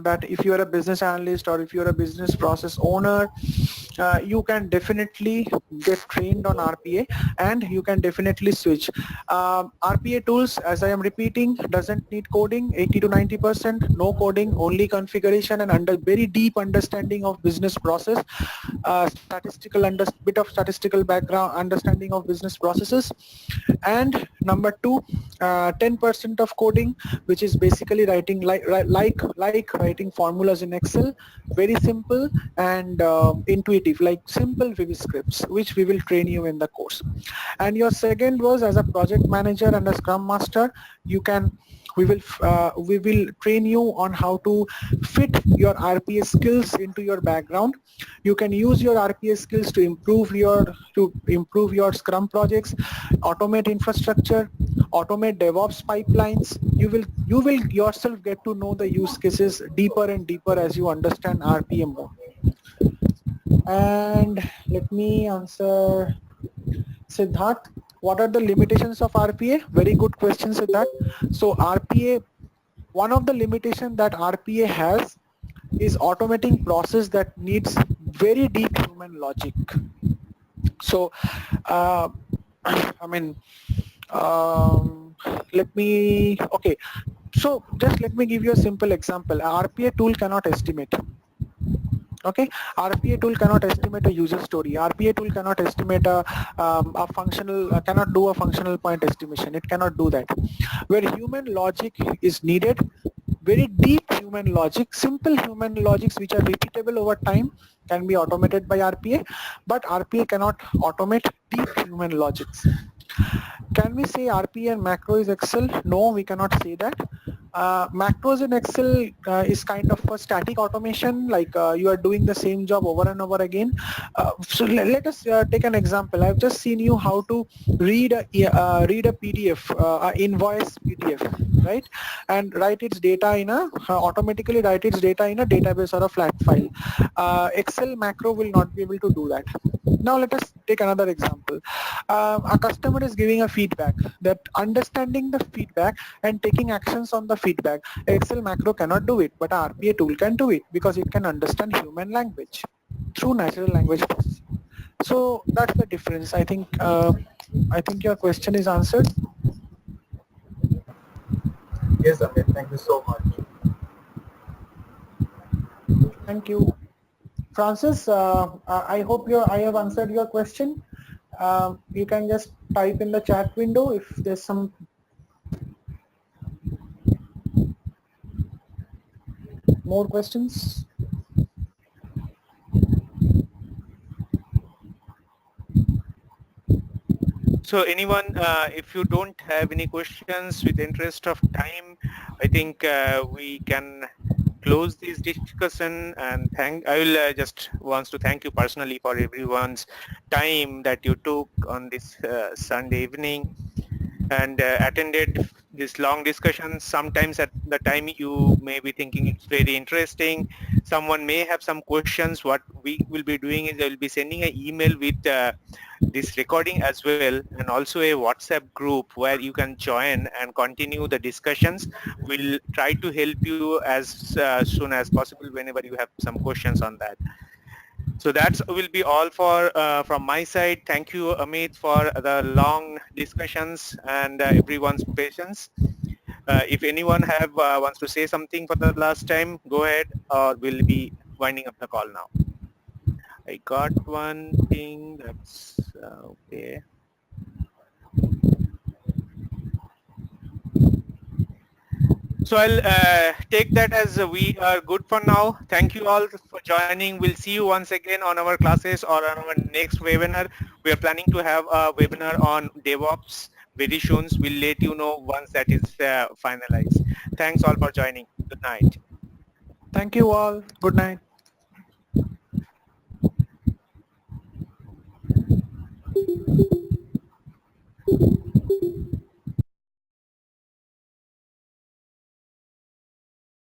that if you are a business analyst or if you are a business process owner, you can definitely get trained on RPA, and you can definitely switch. RPA tools, as I am repeating, doesn't need coding. 80 to 90%, no coding, only configuration and very deep understanding of business process, bit of statistical background, understanding of business processes. And number 2, 10% of coding, which is basically writing like writing formulas in Excel, very simple and intuitive, like simple VB scripts, which we will train you in the course. And your second was, as a project manager and a scrum master, we will train you on how to fit your RPA skills into your background. You can use your RPA skills to improve your Scrum projects, automate infrastructure, automate DevOps pipelines. You will yourself get to know the use cases deeper and deeper as you understand RPA more. And let me answer Siddharth. What are the limitations of RPA? Very good question, Siddharth. So RPA, one of the limitations that RPA has is automating process that needs very deep human logic. So, okay. So just let me give you a simple example. RPA tool cannot estimate. Okay, RPA tool cannot estimate a user story. RPA tool cannot estimate a functional, cannot do a functional point estimation. It cannot do that. Where human logic is needed, very deep human logic, simple human logics which are repeatable over time can be automated by RPA, but RPA cannot automate deep human logics. Can we say RPA and macro is Excel? No, we cannot say that. Macros in Excel is kind of a static automation, like you are doing the same job over and over again. So let us take an example. I've just seen you how to read a PDF, invoice PDF, right? And write its data in a automatically write its data in a database or a flat file. Excel macro will not be able to do that. Now let us take another example. A customer is giving a feedback. That understanding the feedback and taking actions on the feedback, Excel macro cannot do it, but a RPA tool can do it because it can understand human language through natural language processing. So that's the difference. I think your question is answered. Yes, Amit, thank you so much. Thank you. Francis, I hope I have answered your question. You can just type in the chat window if there's some more questions. So anyone, if you don't have any questions, with the interest of time, I think we can close this discussion, and I will just wants to thank you personally for everyone's time that you took on this Sunday evening and attended this long discussion. Sometimes at the time you may be thinking it's very interesting. Someone may have some questions. What we will be doing is I will be sending an email with this recording as well, and also a WhatsApp group where you can join and continue the discussions. We'll try to help you as soon as possible whenever you have some questions on that. So that will be all for from my side. Thank you, Amit, for the long discussions and everyone's patience. If anyone wants to say something for the last time, go ahead, or we'll be winding up the call now. I got one thing. That's okay. So I'll take that as we are good for now. Thank you all for joining. We'll see you once again on our classes or on our next webinar. We are planning to have a webinar on DevOps very soon. We'll let you know once that is finalized. Thanks all for joining. Good night. Thank you all. Good night.